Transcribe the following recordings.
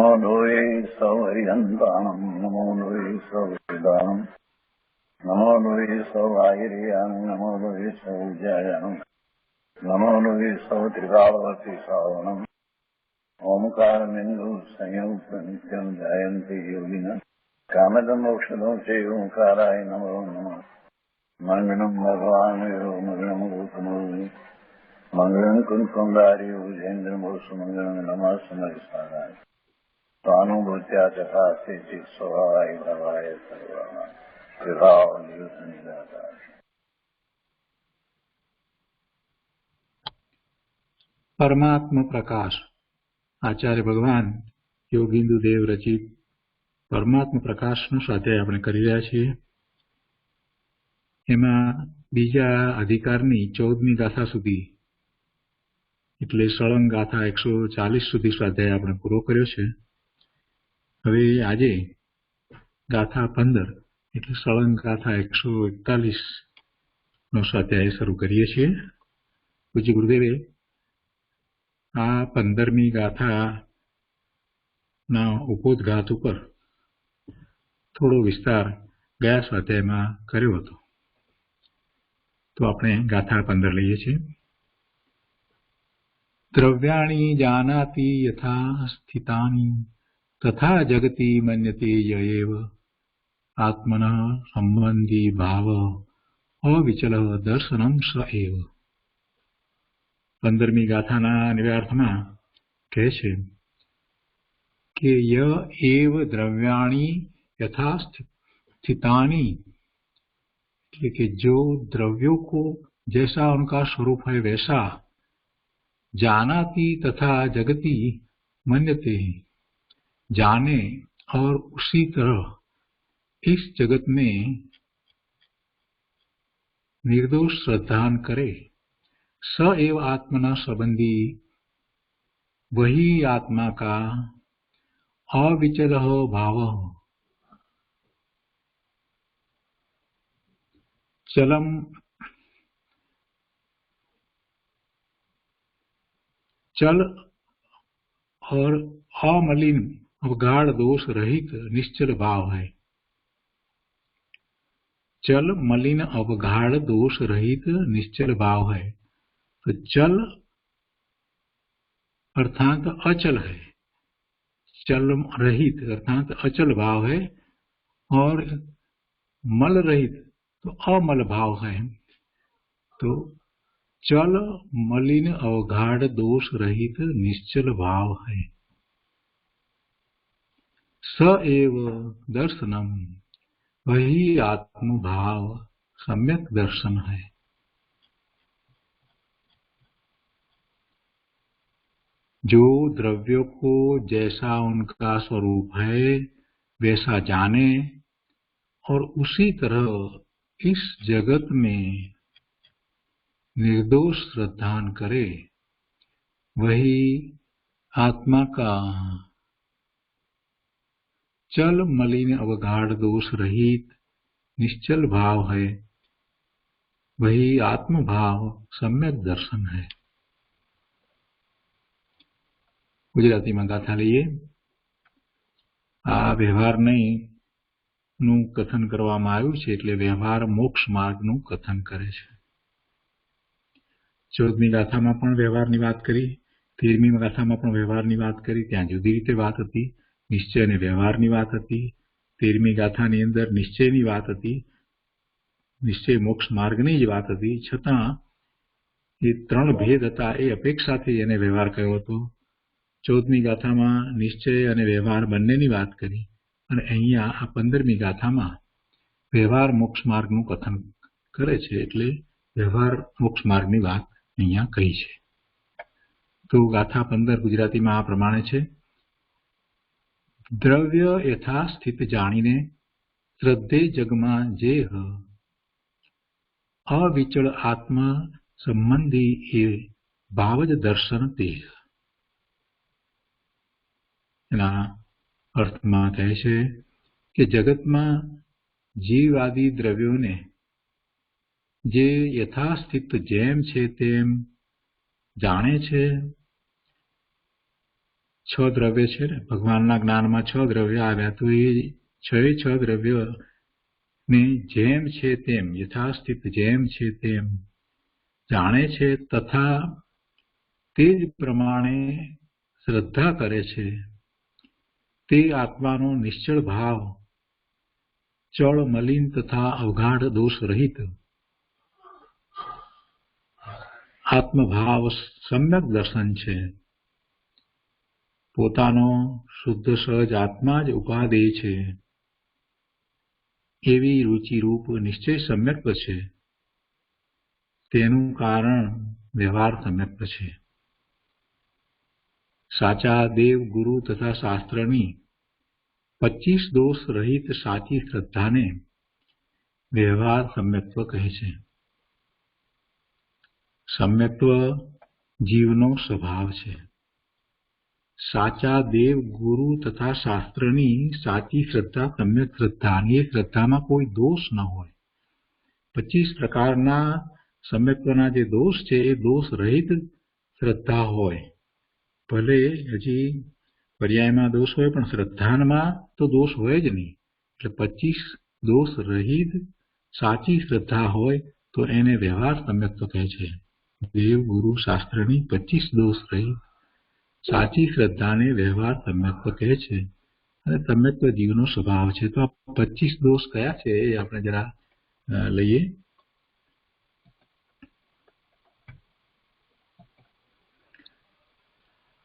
नमो लोये सौहरिहन्ताणम् नमो लोये सौहृदानम् नमो लोये सौभागिर्याम् नमो लोये सौज्यायाम् नमो लोये सौत्रिकालवर्ति सावनम् ओंकारमिन्दु संयुक्त नित्यम् ध्यायन्ति योगिनः कामदम् मोक्षदम् च ओंकाराय नमो नमः मङ्गलम् भगवान् विरो मङ्गलम् रूपमोहि मङ्गलम् कुन्कुण्डारि भुजेन्द्रमोसु मङ्गलम् नमः समरिसाराय स्वानुभूत्या चकास्ते चित् स्वभावाय भवाय सर्वाः विभाव निदाता। परमात्म प्रकाश आचार्य भगवान योगिंदु देव रचित परमात्म प्रकाशનો સ્વાધ્યાય આપણે કરી રહ્યા છીએ। એમાં બીજા અધિકારની 14મી ગાથા સુધી એટલે સળંગ ગાથા 140 સુધી સ્વાધ્યાય આપણે પૂરો કર્યો છે। હવે આજે ગાથા 15 એટલે સળંગ ગાથા 141 નો સ્વાધ્યાય શરૂ કરીએ છીએ। પૂજ્ય ગુરુદેવે આ 15મી ગાથાના ઉपोद्घात ઉપર થોડો વિસ્તાર ગયા સ્વાધ્યાયમાં કર્યો હતો, તો આપણે ગાથા 15 લઈએ છીએ। દ્રવ્યાણિ જાનાતિ યથા સ્થિતાनि તથા જગતિ મન્યતે ય એવ આત્મનઃ સંબંધી ભાવ અવિચલઃ દર્શનમ સ એવ। 15મી ગાથાના નિવ્યાર્થમાં કહે છે કે ય એવ દ્રવ્યાણિ यथा स्थितानि, कि जो द्रव्यों को जैसा उनका स्वरूप है वैसा जानाति तथा जगति मन्यते, जाने और उसी तरह इस जगत में निर्दोष श्रद्धान करे। स एव आत्मना संबंधी, वही आत्मा का अविचल भाव चलम चल और अमलिन अवगाढ़ दोष रहित निश्चल भाव है। चल मलिन अवगाढ़ दोष रहित निश्चल भाव है। तो चल अर्थात अचल है, चल रहित अर्थात अचल भाव है, और मल रहित तो अमल भाव है। तो चल मलिन अवगाढ़ दोष रहित निश्चल भाव है। स एव दर्शनम, वही आत्म भाव सम्यक दर्शन है। जो द्रव्यों को जैसा उनका स्वरूप है वैसा जाने और उसी तरह इस जगत में निर्दोष श्रद्धान करे, वही आत्मा का चल मलिन अवगाढ़ दोष रहित निश्चल भाव है। वही आत्म भाव सम्यक दर्शन है। गुजराती में गाथा लीए। आ व्यवहार नहीं નું કથન કરવામાં આવ્યું છે, એટલે વ્યવહાર મોક્ષ માર્ગનું કથન કરે છે। 14મી ગાથામાં પણ વ્યવહારની વાત કરી, 13મી ગાથામાં પણ વ્યવહારની વાત કરી, ત્યાં જુદી રીતે વાત હતી, નિશ્ચય અને વ્યવહારની વાત હતી। 13મી ગાથાની અંદર નિશ્ચયની વાત હતી, નિશ્ચય મોક્ષ માર્ગની જ વાત હતી, છતાં એ ત્રણ ભેદ હતા એ અપેક્ષાથી એને વ્યવહાર કહ્યો હતો। 14મી ગાથામાં નિશ્ચય અને વ્યવહાર બંનેની વાત કરી, અને અહીંયા આ 15મી ગાથામાં વ્યવહાર મોક્ષ માર્ગનું કથન કરે છે, એટલે વ્યવહાર મોક્ષ માર્ગની વાત અહીંયા કહી છે। તો ગાથા 15 ગુજરાતીમાં આ પ્રમાણે છે। દ્રવ્ય યથાસ્થિત જાણીને શ્રદ્ધે જગમાં જેહ અવિચળ આત્મા સંબંધી એ ભાવજ દર્શન તેહ। એના અર્થમાં કહે છે કે જગતમાં જીવાદી દ્રવ્યોને જે યથાસ્થિત જેમ છે તેમ જાણે છે, છ દ્રવ્ય છે ને, ભગવાનના જ્ઞાનમાં છ દ્રવ્ય આવ્યા, તો એ છ દ્રવ્ય ને જેમ છે તેમ યથાસ્થિત જેમ છે તેમ જાણે છે, તથા તે જ પ્રમાણે શ્રદ્ધા કરે છે. તે આત્માનો નિશ્ચળ ભાવ ચળ મલિન તથા અવગાઢ દોષ રહિત આત્મભાવ સમ્યક દર્શન છે. પોતાનો શુદ્ધ સહજ આત્મા જ ઉપાદેય છે એવી રુચિરૂપ નિશ્ચય સમ્યક્ત છે. તેનું કારણ વ્યવહાર સમ્યક્ત છે. સાચા દેવ ગુરુ તથા શાસ્ત્રની 25 દોષ રહિત સાચી શ્રદ્ધાને વ્યવહાર સમ્યક્ત્વ કહે છે. સમ્યક્ત્વ જીવનો સ્વભાવ છે. સાચા દેવ ગુરુ તથા શાસ્ત્રની સાચી શ્રદ્ધા સમ્યક શ્રદ્ધા, અને એ શ્રદ્ધામાં કોઈ દોષ ન હોય. 25 પ્રકારના સમ્યક્ત્વના જે દોષ છે એ દોષ રહિત શ્રદ્ધા હોય. ભલે હજી પર્યાયમાં દોષ હોય, પણ શ્રદ્ધામાં તો દોષ હોય જ નહીં. એટલે 25 દોષ રહિત સાચી શ્રદ્ધા હોય તો એને વ્યવહાર સમ્યક્ત્વ કહે છે. દેવ ગુરુ શાસ્ત્રની 25 દોષ રહિત સાચી શ્રદ્ધાને વ્યવહાર સમ્યક્ત્વ કહે છે. અને સમ્યક્ત્વ જીવનો સ્વભાવ છે. તો આ 25 દોષ કયા છે એ આપણે જરા લઈએ.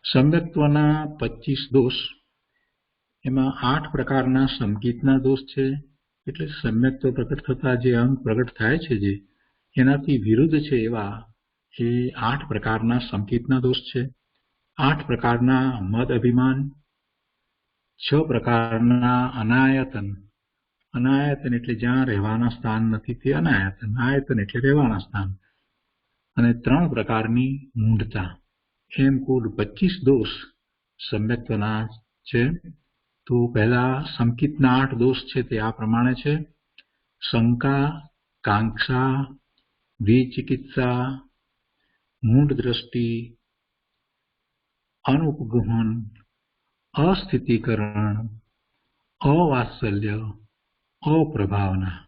સમ્યક્ત્વના 25 દોષ, એમાં 8 પ્રકારના સંકિતના દોષ છે. એટલે સમ્યક્ત્વ પ્રગટ થતા જે અંગ પ્રગટ થાય છે, જે એનાથી વિરુદ્ધ છે એવા એ 8 પ્રકારના સંકિતના દોષ છે. 8 પ્રકારના મદ અભિમાન, 6 પ્રકારના અનાયતન. અનાયતન એટલે જ્યાં રહેવાના સ્થાન નથી તે અનાયતન. આયતન એટલે રહેવાના સ્થાન. અને 3 પ્રકારની મૂઢતા. એમ કુલ 25 દોષ સમ્યક્ત્વના છે. તો પહેલા સંકિતના 8 દોષ છે તે આ પ્રમાણે છે: શંકા, કાંક્ષા, વિચિકિત્સા, મૂઢ દ્રષ્ટિ, અનુપગમન, અસ્થિતિકરણ, અવાત્સલ્ય, અપ્રભાવના.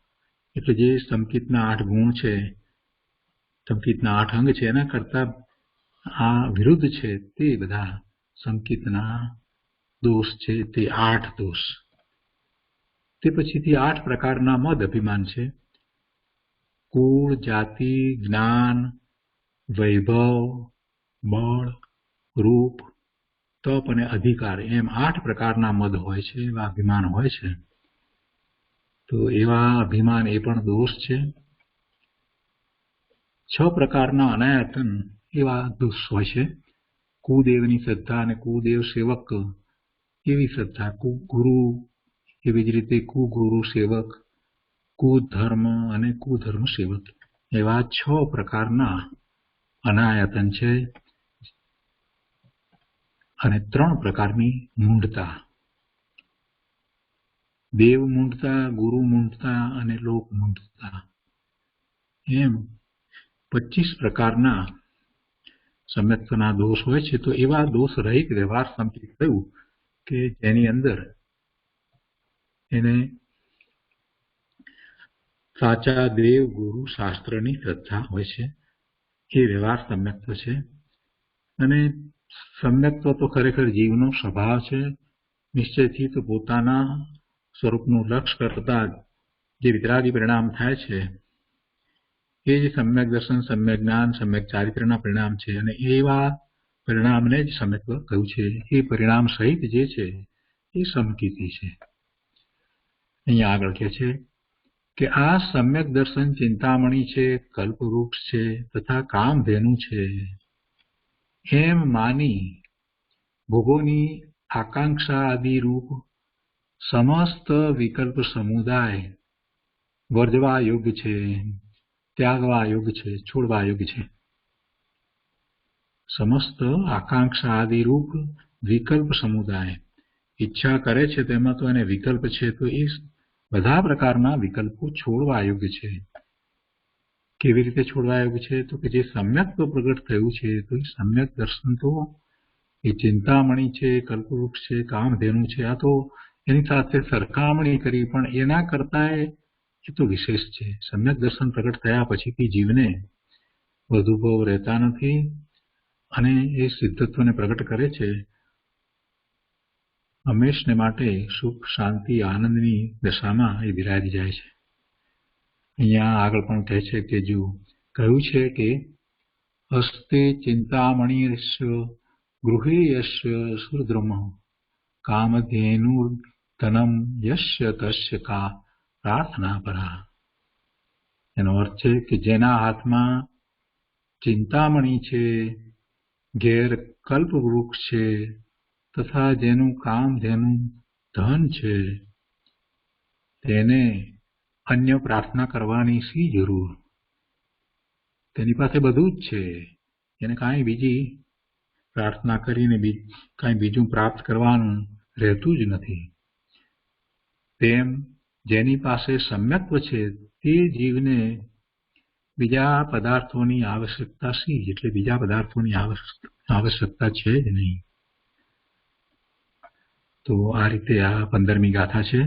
એટલે જે સંકિતના 8 ગુણ છે, સંકિતના 8 અંગ છે, એના કરતા આ વિરુદ્ધ છે તે બધા સંકિતના દોષ છે, તે 8 દોષ. તે પછીથી 8 પ્રકારના મદ અભિમાન છે: કુળ, જાતિ, જ્ઞાન, વૈભવ, બળ, રૂપ, તપ અને અધિકાર. એમ 8 પ્રકારના મદ હોય છે, એવા અભિમાન હોય છે. તો એવા અભિમાન એ પણ દોષ છે. 6 પ્રકારના અનાયતન એવા દોષ હોય છે: કુદેવની શ્રદ્ધા અને કુદેવ સેવક એવી શ્રદ્ધા, કુગુરુ એવી જ રીતે કુગુરુ સેવક, કુધર્મ અને કુધર્મ સેવક. એવા 6 પ્રકારના અનાયતન છે. અને 3 પ્રકારની મૂઢતા: દેવ મૂઢતા, ગુરુ મૂઢતા અને લોક મૂઢતા. એમ 25 પ્રકારના સમ્યક્ત્વના દોષ હોય છે. તો એવા દોષ રહિત વ્યવહાર સંકિત થયું કે જેની અંદર એને સાચા દેવ ગુરુ શાસ્ત્રની શ્રદ્ધા હોય છે. એ વ્યવહાર સમ્યક્ત્વ છે. અને સમ્યક્ત્વ તો ખરેખર જીવનો સ્વભાવ છે. નિશ્ચયથી તો પોતાના સ્વરૂપનું લક્ષ્ય કરતા જે વિતરાગી પરિણામ થાય છે એ જ સમ્યક દર્શન, સમ્યક જ્ઞાન, સમ્યક ચારિત્ર્યના પરિણામ છે. અને એવા પરિણામને જ સમ્યક્ત્વ કહ્યું છે. એ પરિણામ સહિત જે છે એ સમકીર્તિ છે. અહીંયા આગળ કહે છે કે આ સમ્યક દર્શન ચિંતામણી છે, કલ્પવૃક્ષ છે તથા કામધેનુ છે એમ માની ભોગોની આકાંક્ષા આદિ રૂપ સમસ્ત વિકલ્પ સમુદાય વર્જવા યોગ્ય છે, ત્યાગવા યોગ્ય છે, છોડવા યોગ્ય છે. સમસ્ત આકાંક્ષા આદિ રૂપ વિકલ્પ સમુદાય, ઈચ્છા કરે છે તેમાં તો એને વિકલ્પ છે, તો એ બધા પ્રકારના વિકલ્પો છોડવા યોગ્ય છે. કેવી રીતે છોડવા યોગ્ય છે? તો કે જે સમ્યક્ત્વ પ્રગટ થયું છે, તો એ સમ્યક દર્શન તો એ ચિંતામણી છે, કલ્પવૃક્ષ છે, કામધેનુ છે, આ તો એની સાથે સરખામણી કરી, પણ એના કરતા એ તો વિશેષ છે. સમ્યક દર્શન પ્રગટ થયા પછીથી જીવને વધુ ભવ રહેતા નથી અને એ સિદ્ધત્વને પ્રગટ કરે છે. હંમેશને માટે સુખ, શાંતિ, આનંદની દશામાં એ બિરાજી જાય છે. અહીંયા આગળ પણ કહે છે કે જો કહ્યું છે કે હસ્તે ચિંતામણિર્યસ્ય ગૃહે યસ્ય સુરદ્રમ કામધેનુર્ધનમ યસ્ય તસ્ય કા પ્રાર્થના પરા. એનો અર્થ છે કે જેના હાથમાં ચિંતામણી છે, ઘેર કલ્પવૃક્ષ છે તથા જેનું કામધેનુ ધન છે, તેને અન્ય પ્રાર્થના કરવાની શી જરૂર? તેની પાસે બધું જ છે, એને કાંઈ બીજી પ્રાર્થના કરીને કાંઈ બીજું પ્રાપ્ત કરવાનું રહેતું જ નથી. તેમ જેની પાસે સમ્યક્ત્વ છે તે જીવને બીજા પદાર્થોની આવશ્યકતા શી? એટલે બીજા પદાર્થોની આવશ્યકતા છે જ નહીં. તો આ રીતે આ 15મી ગાથા છે.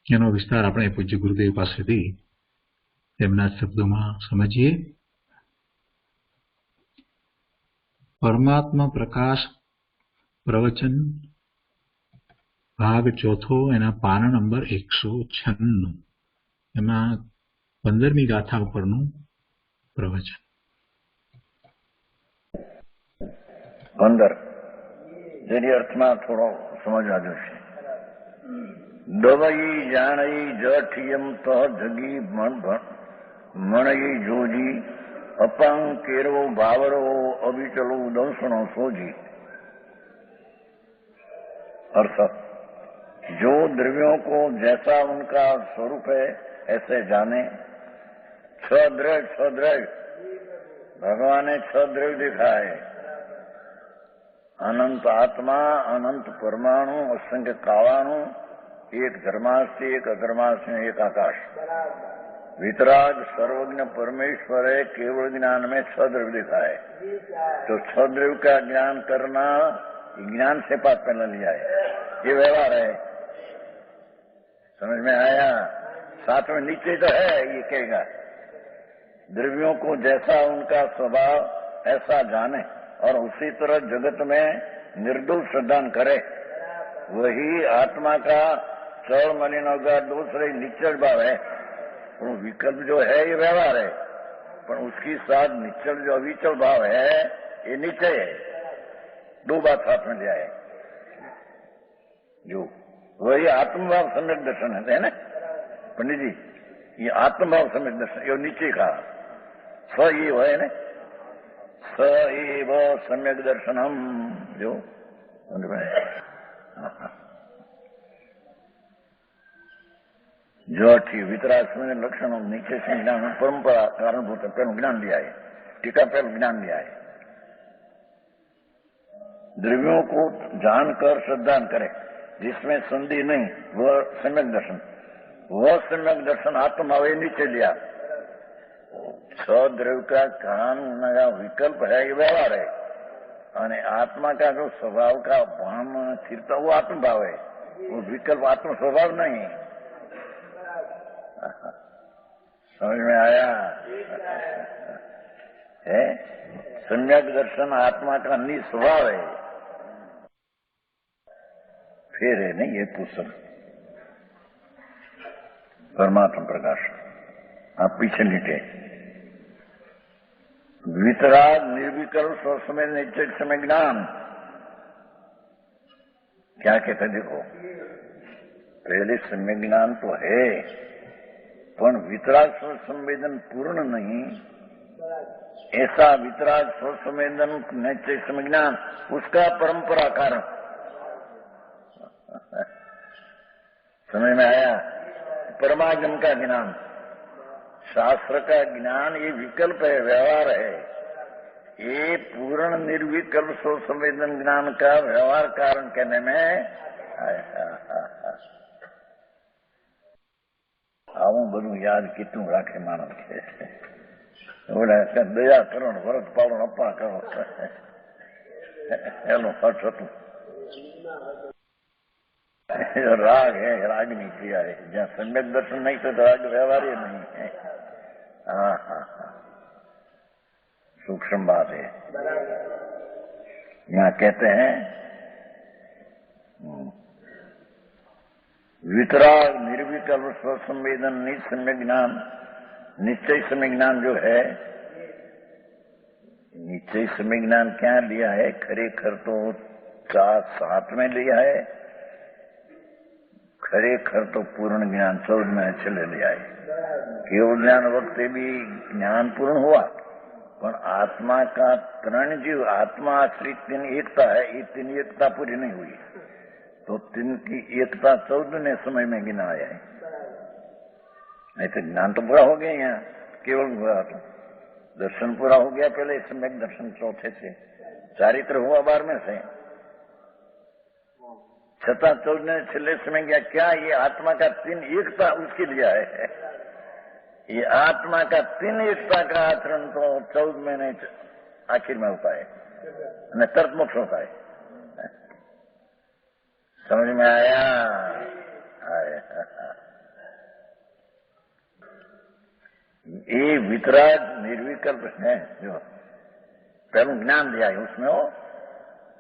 એનો વિસ્તાર આપણે પૂજ્ય ગુરુદેવ પાસેથી તેમના શબ્દોમાં સમજીએ. પરમાત્મા પ્રકાશ પ્રવચન ભાગ ચોથો, એના પાન નંબર 196, એમાં 15મી ગાથા ઉપરનું પ્રવચન. 15 જેની અર્થમાં થોડો સમજવા જોશે. દવઈ જાણઈ જઠિયમ તહ જગી મણઈ જોજી અપાંગ કેરવો ભાવરો અવિચલો દંસણો सोजी। अर्थ, जो द्रव्यों को जैसा उनका स्वरूप है ऐसे जाने। छह द्रव्य भगवान ने 6 द्रव्य दिखाए, अनंत आत्मा, अनंत परमाणु, असंख्य कावाणु, एक धर्मास्थि, एक अधर्मास्थि, एक आकाश। वितराग सर्वज्ञ परमेश्वर है, केवल ज्ञान में 6 द्रव्य दिखाए। तो 6 द्रव्य का ज्ञान करना ज्ञान से पास पहले लिया है, ये व्यवहार है। समझ में आया? साथ में नीचे तो है, ये कहेगा द्रव्यों को जैसा उनका स्वभाव ऐसा जाने और उसी तरह जगत में निर्दोष श्रद्धान करे। वही आत्मा का चौड़ मलिनों का दूसरे निश्चल भाव है। वो विकल्प जो है ये व्यवहार है, पर उसकी साथ निश्चल जो अविचल भाव है ये नीचे है। 2 बात साथ में लिया है। जो वही आत्मभाव सम्यक दर्शन है ना पंडित जी, ये आत्मभाव सम्यक दर्शन ये नीचे का स ये है ना, स एव सम्यक दर्शनम। जो जो वितराग समय लक्षणों नीचे से ज्ञान परंपरा कारणभूत पहलू ज्ञान लिया है, टीका पहलू ज्ञान लिया है। द्रव्यों को जानकर श्रद्धान करे जिसमें संधि नहीं, वह सम्यक दर्शन। वह सम्यक दर्शन आत्मभाव नीचे लिया। 6 द्रव्य का कारण का विकल्प है, ये व्यवहार है। और आत्मा का जो स्वभाव का भान स्थिरता वो आत्मभाव है, वो विकल्प आत्म स्वभाव नहीं। समझ में आया है? सम्यक दर्शन आत्मा का निस्वभाव है, फिर है नहीं ये पुस्तक परमात्मा प्रकाश। आप पीछे नीचे वितराग निर्विकल्प स्वसमय निश्चय समय ज्ञान क्या कहते? देखो पहले समय ज्ञान तो है, पर वितराग स्व संवेदन पूर्ण नहीं। ऐसा वितराग स्व संवेदन निश्चय समय ज्ञान उसका परंपरा कारण। समझ में आया? परमागम का ज्ञान, शास्त्र का ज्ञान ये विकल्प है, व्यवहार है। ये पूर्ण निर्विकल्प स्व संवेदन ज्ञान का व्यवहार कारण कहने में आવું બધું યાદ કેટલું રાખે માણસ કે દયા કરો ને વરત પાડો અપ્પા કરો એનું હઠ હતું. રાગ है, रागनी क्रिया है. जहाँ सम्यक दर्शन नहीं तो राग व्यवहार ही नहीं है. हाँ हाँ हाँ, सूक्ष्म बात है. यहाँ कहते हैं वितराग निर्विकल्प स्वसंवेदन निसम्यक ज्ञान. निश्चय समय ज्ञान जो है, निश्चय समय ज्ञान क्या लिया है? खरेखर तो साथ में लिया है. खरेखर तो पूर्ण ज्ञान 14 में चले लिया है. केवल ज्ञान वक्त भी ज्ञान पूर्ण हुआ, पर आत्मा का त्रण जीव आत्मा आश्रित 3 एकता है. ये 3 एकता पूरी नहीं हुई, तो 3 की एकता 14वें समय में गिनाया है. नहीं तो ज्ञान तो पूरा हो गया. यहाँ केवल हुआ तो दर्शन पूरा हो गया. पहले सम्यक दर्शन चौथे से, चारित्र हुआ 12वें से, छठा 14वें छले समय गया. क्या ये आत्मा का 3 एकता उसके लिया है. ये आत्मा का 3 एकता का आचरण तो 14 महीने आखिर में होता है, न तर्क मोक्ष होता है. समझ में आया? ये वितराग निर्विकल्प है. जो पहले ज्ञान दिया है उसमें वो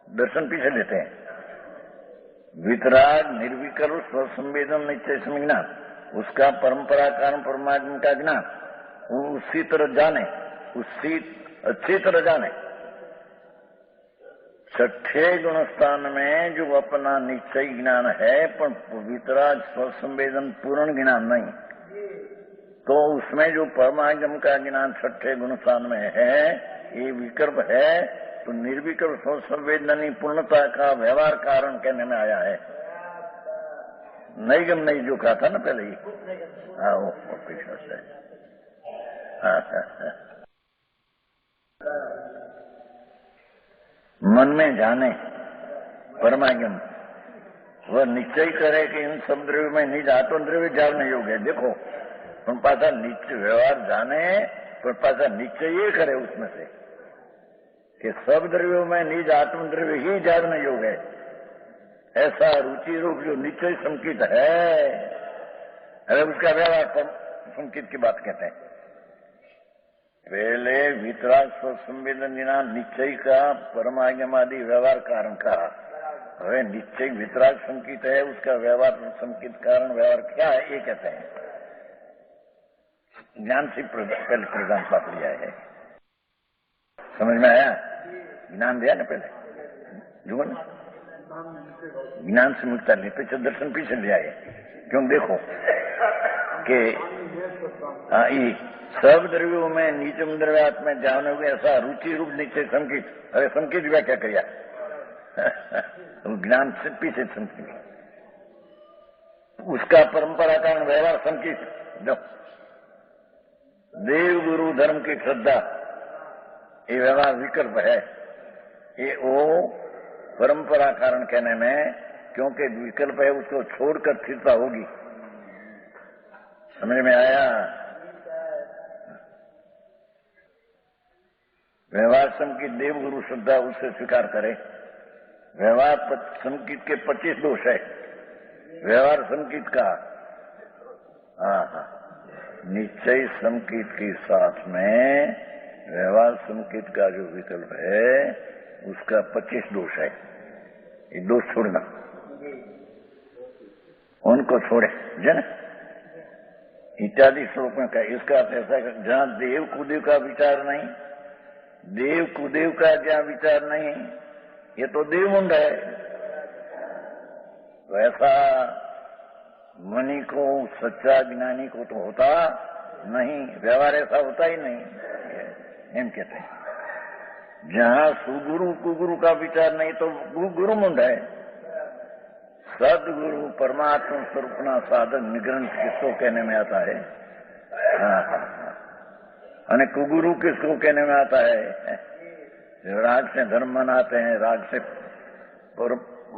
दर्शन पीछे लेते हैं. वितराग निर्विकल्प स्वसंवेदन निश्चय समय ज्ञान, उसका परंपरा कारण परमात्मा का ज्ञान, उसी तरह जाने, उसी अच्छी तरह जाने. छठे गुण स्थान में जो अपना निश्चय ज्ञान है, पर वितराग स्वसंवेदन पूर्ण ज्ञान नहीं, तो उसमें जो परमागम का ज्ञान छठे गुण स्थान में है, ये विकल्प है. तो निर्विकल्प स्वसंवेदनी पूर्णता का व्यवहार कारण कहने में आया है. नैगम नहीं जो कहा था ना पहले ही. हाँ, वो पीछे से. मन में जाने परमागम, वह निश्चय करे कि इन सब द्रव्य में निज आत्मद्रव्य जान योग है. देखो, पण पाछा निश्चय व्यवहार जाने, पर पाछा निश्चय ये करे उसमें से कि सब द्रव्यों में निज आत्मद्रव्य ही जान योग है. ऐसा रुचि रूप जो निश्चय संकित है, अरे उसका व्यवहार संकित की बात कहते हैं. पहले वितराग स्वसंवेदन ज्ञान निश्चय का परमागमादि व्यवहार कारण का. હવે निश्चय वितराग संकित है, उसका व्यवहार संकित कारण व्यवहार क्या है ये कहते हैं. ज्ञान से पहले प्रदान पाप लिया है. समझ में आया? ज्ञान दिया ना पहले, जो ना ज्ञान से मुक्ता ले, पीछे दर्शन पीछे ले आए. क्यों? देखो कि ये सब द्रव्यों में नीचम द्रव्यात्म में जान हो गया. ऐसा रुचि रूप निश्चय संकित. अरे संकित व्याख्या क्या ज्ञान से पीछे संकित, उसका परंपरा कारण व्यवहार संकित. जो देव गुरु धर्म की श्रद्धा, ये व्यवहार विकल्प है. ये वो परंपरा कारण कहने में, क्योंकि विकल्प है, उसको छोड़कर स्थिरता होगी. समझ में आया? व्यवहार संकित देव गुरु श्रद्धा उससे स्वीकार करे. व्यवहार संकित के 25 दोष है. व्यवहार संकित का निश्चय संकित के साथ में व्यवहार संकित का जो विकल्प है उसका 25 दोष है. ये दोष छोड़ना, उनको छोड़े जन इत्यादि श्लोक में कहा. इसका अर्थ ऐसा है जहां देव कुदेव का विचार नहीं, देव कुदेव का जहां विचार नहीं, ये तो देव मुंड है. तो ऐसा मणि को, सच्चा ज्ञानी को तो होता नहीं. व्यवहार ऐसा होता ही नहीं. हम कहते हैं जहां सुगुरु कुगुरु का विचार नहीं, तो गुरु मुंड है. सदगुरु परमात्मा स्वरूपना साधन निग्रंथ किसको कहने में आता है? और कुगुरु किसको कहने में आता है? राग से धर्म मनाते हैं, राग से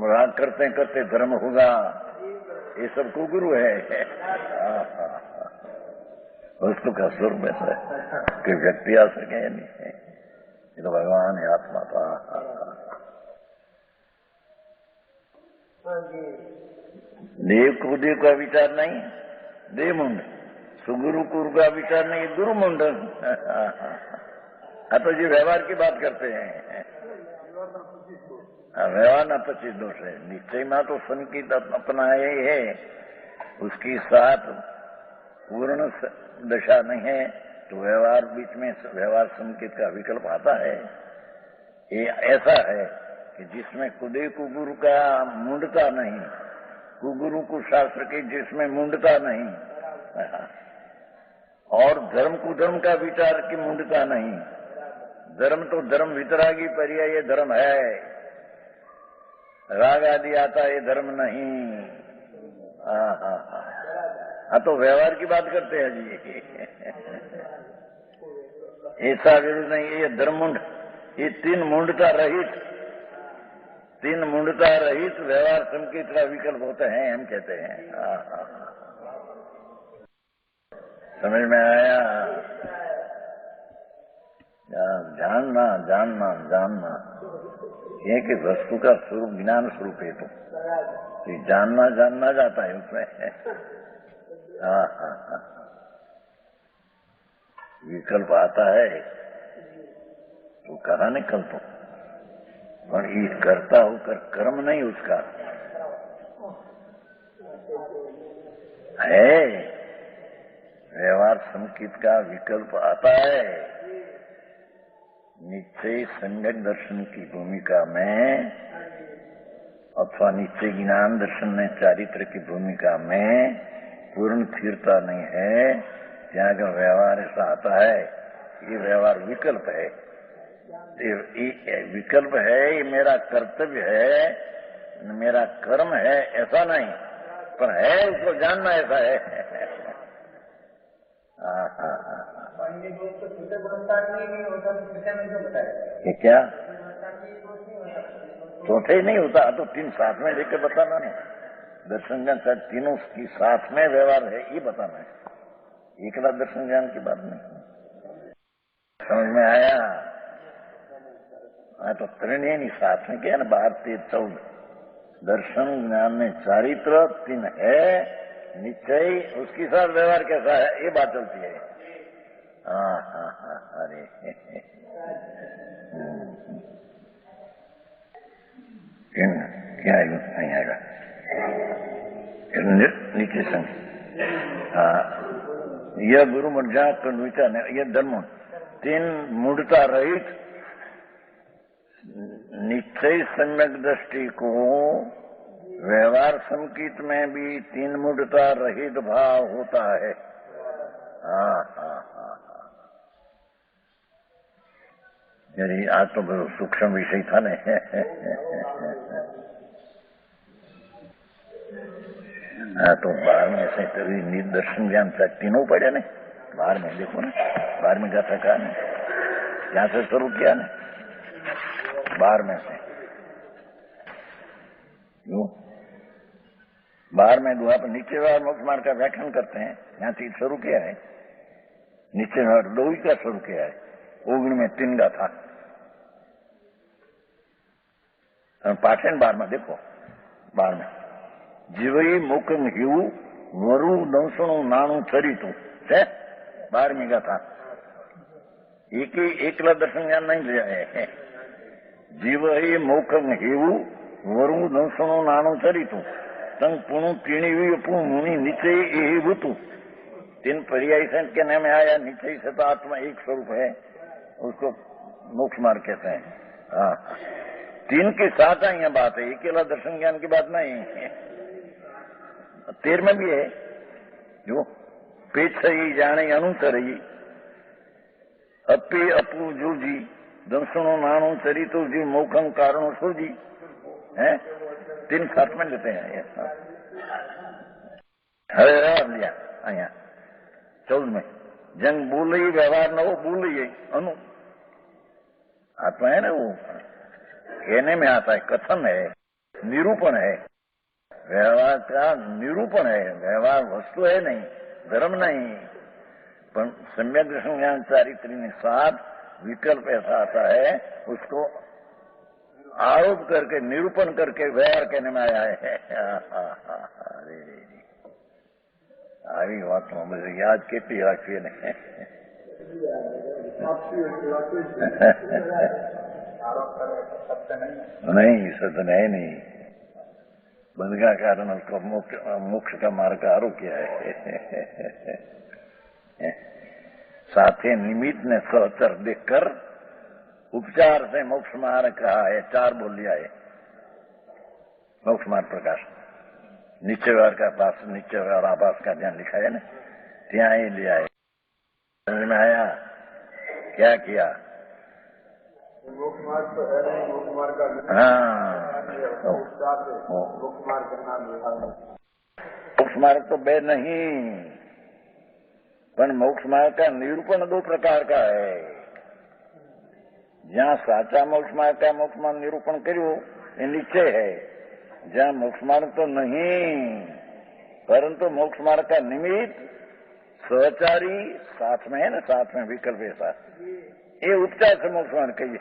राग करते करते धर्म होगा, ये सब कुगुरु है. वस्तु का स्वरूप ऐसा है कि व्यक्ति आ सके नहीं, ये तो भगवान है, आत्मा था. देव को देव का विचार नहीं, देव मुंड। सुगुरु गुरु का विचार नहीं, गुरु मुंड। हाँ तो जी व्यवहार की बात करते हैं। व्यवहार न 25 दोष है। निश्चय में तो संकेत अपना है, उसकी साथ पूर्ण दशा नहीं है तो व्यवहार बीच में व्यवहार संकेत का विकल्प आता है। ये ऐसा है कि जिसमें कुदे कुगुरु का मुंडता नहीं, कुगुरु को शास्त्र के जिसमें मुंडता नहीं, और धर्म कुधर्म का विचार की मुंडता नहीं। धर्म तो धर्म वितरागी पर्याय धर्म है, राग आदि आता ये धर्म नहीं। हाँ तो व्यवहार की बात करते हैं जी। ऐसा विरुद्ध नहीं, ये धर्मुंड, ये तीन मुंडता रहित, तीन मुंडता रहित व्यवहार संकेत का विकल्प होते हैं, हम कहते हैं। समझ में आया? जानना जानना जानना ये कि वस्तु का स्वरूप ज्ञान स्वरूप है, तो जानना जानना जाता है उसमें। हाँ, विकल्प आता है तो कहा नहीं कल तो, और ये करता होकर कर्म नहीं उसका है। व्यवहार संकेत का विकल्प आता है निश्चय सम्यक दर्शन की भूमिका में, अथवा निश्चय ज्ञान दर्शन में चारित्र की भूमिका में पूर्ण स्थिरता नहीं है, ત્યાં जो व्यवहार ऐसा आता है, ये व्यवहार विकल्प है। ये विकल्प है, ये मेरा कर्तव्य है, मेरा कर्म है, ऐसा नहीं, पर है उसको जानना ऐसा है। ये क्या चौथे ही नहीं होता, तो तीन साथ में लेकर बताना नहीं। दर्शन ज्ञान तीनों की साथ में व्यवहार है, ये बताना है, एकला दर्शन ज्ञान की बात नहीं। समझ में आया? हाँ तो त्रिनेय नहीं साथ में क्या ना, 12, 13, 14 दर्शन ज्ञान में चारित्र तीन है, निश्चय उसके साथ व्यवहार कैसा है ये बात चलती है। हाँ, अरे क्या नहीं आएगा नीचे संग। यह गुरु मर्जा कन्विता ने यह धर्म तीन मूढ़ता रहित निश्चय सम्यक दृष्टि को व्यवहार संकेत में भी तीन मूढ़ता रहित भाव होता है। यदि आज तो सूक्ष्म विषय था न। तो 12 में से कभी निर्दर्शन ज्ञान से तीनों पढ़े ने, 12 में देखो ना, 12 में गाथा कहा ने, यहाँ से शुरू किया ने, 12 में से 12 में दुआ पर नीचे वाला मोक्ष मार्ग का व्याख्यान करते हैं, यहाँ से शुरू किया है, नीचे वाला 2 का शुरू किया है, 19 में 3 गाथा, पाठन 12 में देखो, 12 में जीवई मुखम हिव वरु दंसणु नाणु चरितु है, 12वीं गाथा। एक ही एकला दर्शन ज्ञान नहीं लिया है। जीवई मुखम हिव वरु दंसणु नाणु चरितु तंग पुणु तीणी अपू मुनि निश्चय यही भूतु। 3 पर्याय से कहने में आया, निश्चय से तो आत्मा एक स्वरूप है, उसको मोक्ष मार्ग कहते हैं। 3 के साथ यहाँ बात है, अकेला दर्शन ज्ञान की बात नहीं है। 13 में भी है, जो पेट सही जाने अनुसरई अपे अपू जूजी दंसणो नाणु चरितो जी मोखम कारणो सूजी है, 3 साथ में लेते हैं। लिया अहिया 14 में जंग बोलई व्यवहार न हो बोलई अनु आत्मा है ना, वो कहने में आता है, कथन है, निरूपण है, व्यवहार का निरूपण है। व्यवहार वस्तु है नहीं, धर्म नहीं, पर सम्यक दर्शन ज्ञान चारित्र साथ विकल्प ऐसा आता है, उसको आरोप करके निरूपण करके व्यवहार कहने में आया है। આવી વાતમાં બધું યાદ કેટલી રાખવી ને नहीं, सत्य है नहीं। बंध का कारण उसको मोक्ष का मार्ग का आरोप किया है। साथे निमित्त ने सहचर देखकर उपचार से मोक्ष मार्ग कहा है। 4 बोल लिया है मोक्ष मार्ग प्रकाश। नीचे व्यवहार का पास नीचे व्यवहार आभास का ध्यान लिखा है ना, ત્યાં ही लिया है। समझ में आया क्या किया? मोक्ष मार्ग तो है नहीं, मोक्ष मार्ग का मोक्ष मार्ग का नाम लिखा है। मोक्ष मार्ग तो बे नहीं, पर मोक्ष मार्ग का निरूपण 2 प्रकार का है। जहाँ साचा मोक्ष मार्ग का मोक्ष मार्ग निरूपण કર્યું એ नीचे है। जहाँ मोक्ष मार्ग तो नहीं, परंतु मोक्ष मार्ग का निमित्त सहचारी साथ में है ना, साथ में विकल्प ऐसा ये उपचार से मोक्ष मार्ग कहिए।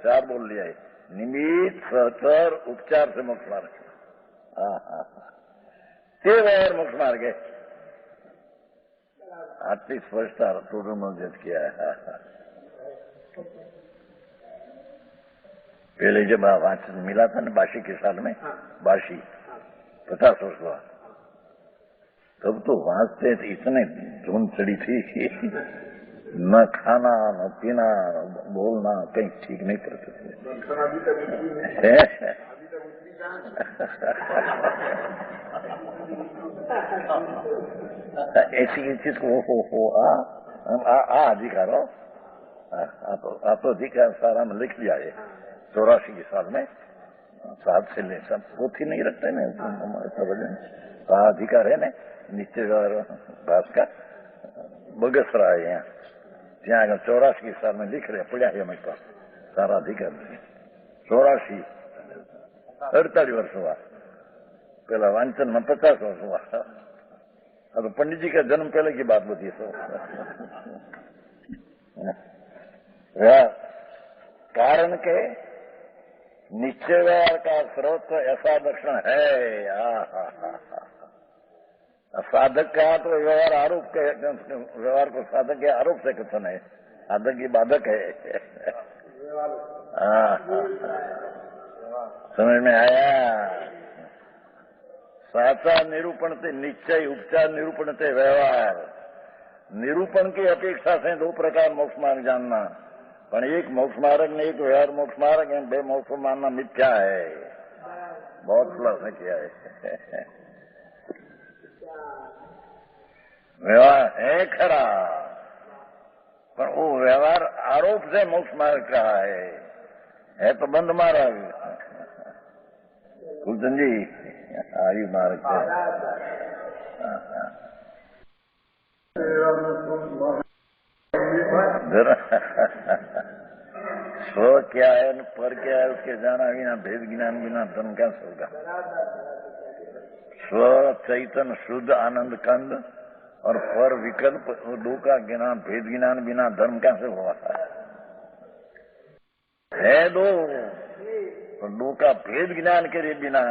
4 बोल लिया है, निमित्त सहचर उपचार से मोक्ष मार्ग। તે व्यवहार मोक्ष मार्ग है। आटली स्पष्टता पूर्वमोजित किया है। पहले जब वाचन मिला था ना बाशी के साल में, बाशी 50 वर्ष हुआ, तब तो वांचते इतने धुन चढ़ी थी कि न खाना न पीना न बोलना कहीं ठीक नहीं करते थे। ऐसी चीज को हो अधिकारो आप तो अधिकार सारा में लिख लिया है। 84 के साल में 7 से ले सब पोथी नहीं रखते ना, अधिकार है ना नीचे भाष का बगसरा है यहाँ, ત્યાં આગળ 84 के साल में लिख रहे पड़ा है हमारे पास सारा अधिकार। 84 48 वर्ष हुआ, पहला वांचन में 50 वर्ष हुआ। अब पंडित जी का जन्म पहले की बात होती है। कारण के निश्चय व्यवहार का स्रोत ऐसा लक्षण है। साधक का तो व्यवहार आरोप के व्यवहार को साधक के आरोप से कथन है, साधक की बाधक है। समझ में आया? साचा निरूपण से निश्चय, उपचार निरूपण से व्यवहार। निरूपण की अपेक्षा से 2 प्रकार मोक्ष मार्ग जानना, पर एक मोक्ष मार्ग ने एक व्यवहार मोक्ष मार्ग है, 2 मोक्ष मानना मिथ्या है। बहुत खुलासा किया है। व्यवहार है खरा, पर वो व्यवहार आरोप से मोक्ष मार्ग का है तो बंद मार्ग। कुलचंद जी आयु मार्ग स्व क्या है पर क्या है उसके जाना बिना, भेद ज्ञान बिना धर्म क्या होगा। स्व चैतन्य शुद्ध आनंद कंद और पर विकल्प 2 का ज्ञान, भेद ज्ञान बिना धर्म कैसे हुआ है? 2 तो 2 का भेद ज्ञान के बिना।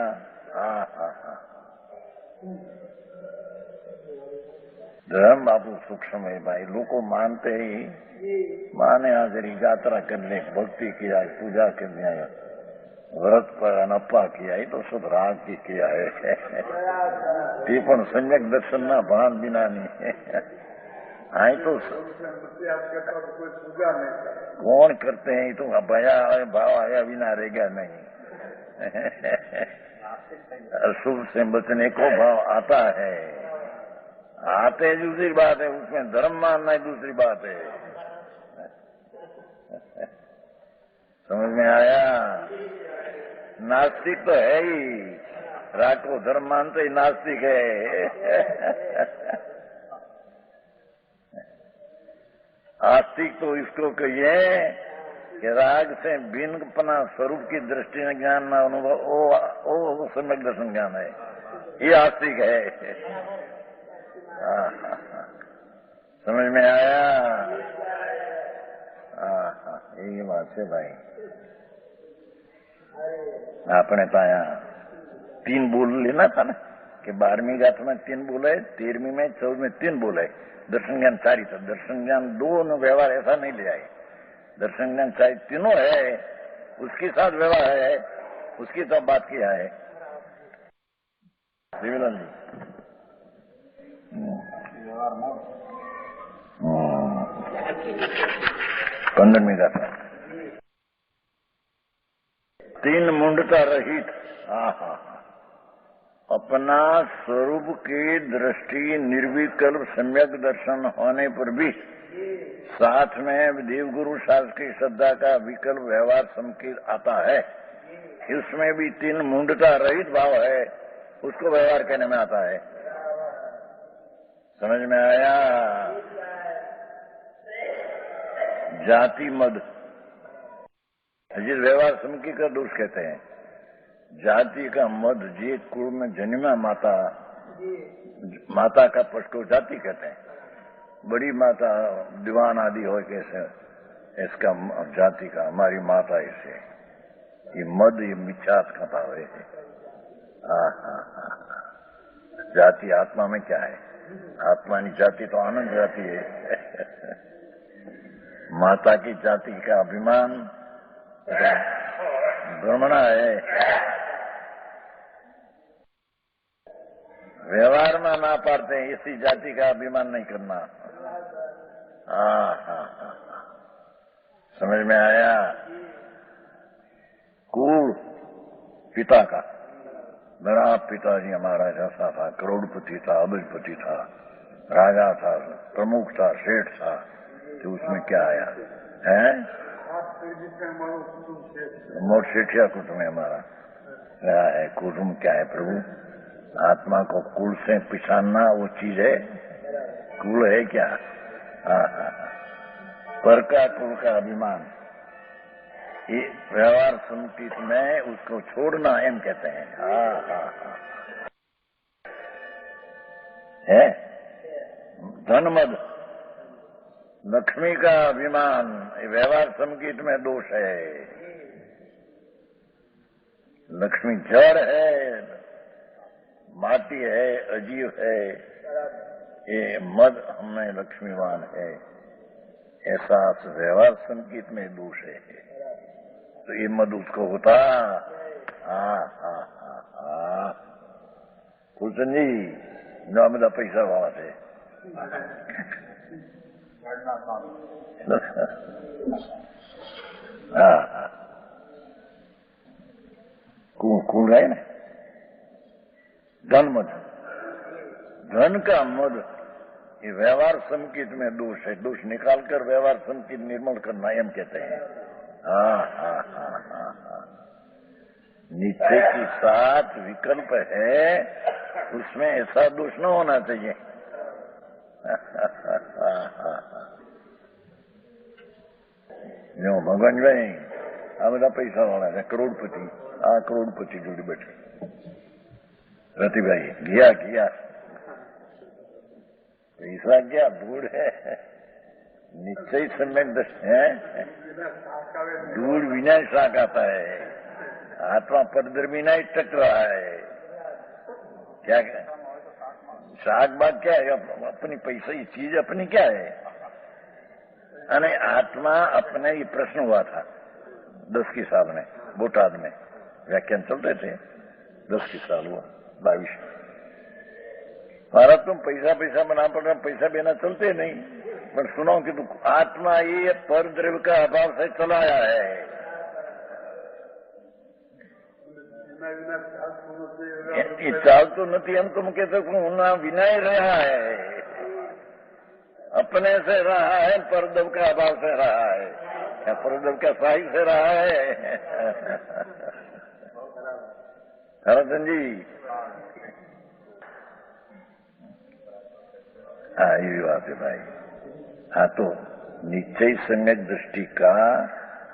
धर्म बाबू सूक्ष्म है भाई, लोग मानते ही माने हाजरी यात्रा करने, भक्ति किया, पूजा करने आया, व्रत पर अनप्पा किया, तो सब राग की किया है। ये पण सम्यक दर्शन ना भान बिना नहीं। आई तो कौन करते हैं, तो भया भाव आया बिना रहेगा नहीं। शुभ से बचने को भाव आता है, आते दूसरी बात है, उसमें धर्म मानना दूसरी बात है। समझ में आया? नास्तिक तो है ही, राग को धर्म मानते ही नास्तिक है। आस्तिक तो इसको कहिए कि राग से भिन्न अपना स्वरूप की दृष्टि में ज्ञान में अनुभव, वो सम्यक दर्शन ज्ञान है, ये आस्तिक है। समझ में आया? यही बात है भाई। આપણે તો અહીંયા 3 बोल लेना था ना कि 12वीं गाथा में 3 बोल है, 13वीं में 14वीं में 3 बोल है, दर्शन ज्ञान 4 ही था। दर्शन ज्ञान 2 व्यवहार ऐसा नहीं ले आए। दर्शन ज्ञान 4 तीनों है, उसके साथ व्यवहार है, उसकी तो बात किया है देवीलाल जी। 15वीं गाथा 3 मुंडता रहित अपना स्वरूप की दृष्टि निर्विकल्प सम्यक दर्शन होने पर भी साथ में देवगुरु शास्त्र की श्रद्धा का विकल्प व्यवहार संकेत आता है। इसमें भी 3 मुंडता रहित भाव है, उसको व्यवहार कहने में आता है। समझ में आया? जाति मद जिस व्यवहार समकी का दोष कहते हैं। जाति का मद, जे कुल में जन्मा माता, माता का पक्ष को जाति कहते हैं। बड़ी माता दीवान आदि हो कैसे, इसका जाति का हमारी माता इसे, ये मद ये मिच्छात खाता हुए। जाति आत्मा में क्या है? आत्मा की जाति तो आनंद जाति है। माता की जाति का अभिमान भ्रमणा है। व्यवहार में ना पाते हैं, इसी जाति का अभिमान नहीं करना। समझ में आया? कुल पिता का, मेरा पिताजी हमारा जैसा था, करोड़पति था, अबजपति था, राजा था, प्रमुख था, सेठ था, तो उसमें क्या आया है? मोट सेठिया कुटुंब है हमारा। क्या है कुटुंब? क्या है प्रभु? आत्मा को कुल से पिछानना वो चीज है? कुल है क्या? पर का कुल का अभिमान, ये व्यवहार संकेत में उसको छोड़ना एम कहते हैं। है धनमद, लक्ष्मी का अभिमान, व्यवहार संकेत में दोष है। लक्ष्मी जड़ है, माटी है, अजीव है, ये मद हमें लक्ष्मीवान है, ऐसा व्यवहार संकेत में दोष है। तो ये मद उसको होता। कुलचंद जी जो आ બધા પૈસા વાળા છે। कुल है ना, धन मद, धन का मद, ये व्यवहार संकेत में दोष है। दोष निकालकर व्यवहार संकेत निर्मल करना एम कहते हैं। नित्य के साथ विकल्प है, उसमें ऐसा दोष न होना चाहिए। जो भगवान भाई आ બધા પૈસા વાળા છે, કરોડપતિ, આ કરોડપતિ જોડે બેઠે રતિભાઈ ગયા पैसा क्या धूल है? निश्चय सम्यक दृष्टि है। धूल विनाश शाक आता है, आत्मा परधर्मी नहीं टक रहा है। क्या शाक बात क्या है? अपनी पैसा की चीज अपनी क्या है? अने आत्मा अपने ये प्रश्न हुआ था 10 की साल में, बोटाद में व्याख्यान चलते थे। 10 की साल हुआ, 22। भारत तुम पैसा बना पड़ रहा, पैसा बिना चलते नहीं। पर सुनो कि तू आत्मा ये पर द्रव्य का अभाव से चलाया है। ये चाल तो नहीं, हम तुम कहते हो विनय रहा है, अपने से रहा है, परद्रव्य का अभाव से रहा है, क्या परद्रव्य का साहिब से रहा है? हरचंद जी हाँ, ये भी बात है भाई। हाँ, तो निश्चय सम्यक दृष्टि का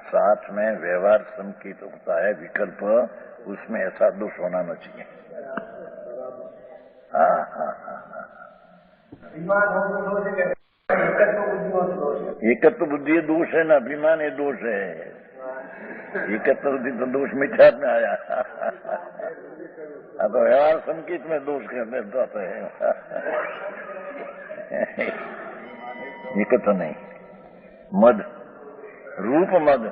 साथ में व्यवहार संकेत होता है, विकल्प, उसमें ऐसा दोष होना न चाहिए। एकत्व बुद्धि दोष है ना, अभिमान ये दोष है। ये कहते तो दोष मिथ्या में आया। अब तो व्यवहार संकेत में दोष कहते जाते हैं। ये कहते नहीं। मद, रूप मद,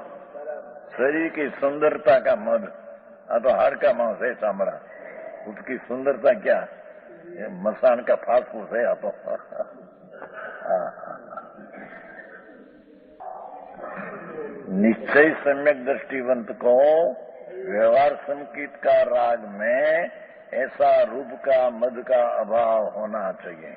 शरीर की सुंदरता का मद। तो हाड़ का मांस है चामड़ा, उसकी सुंदरता क्या? ये मसान का फास्ट फूड है। आप निश्चय सम्यक दृष्टिवंत को व्यवहार संकेत का राग में ऐसा रूप का मद का अभाव होना चाहिए।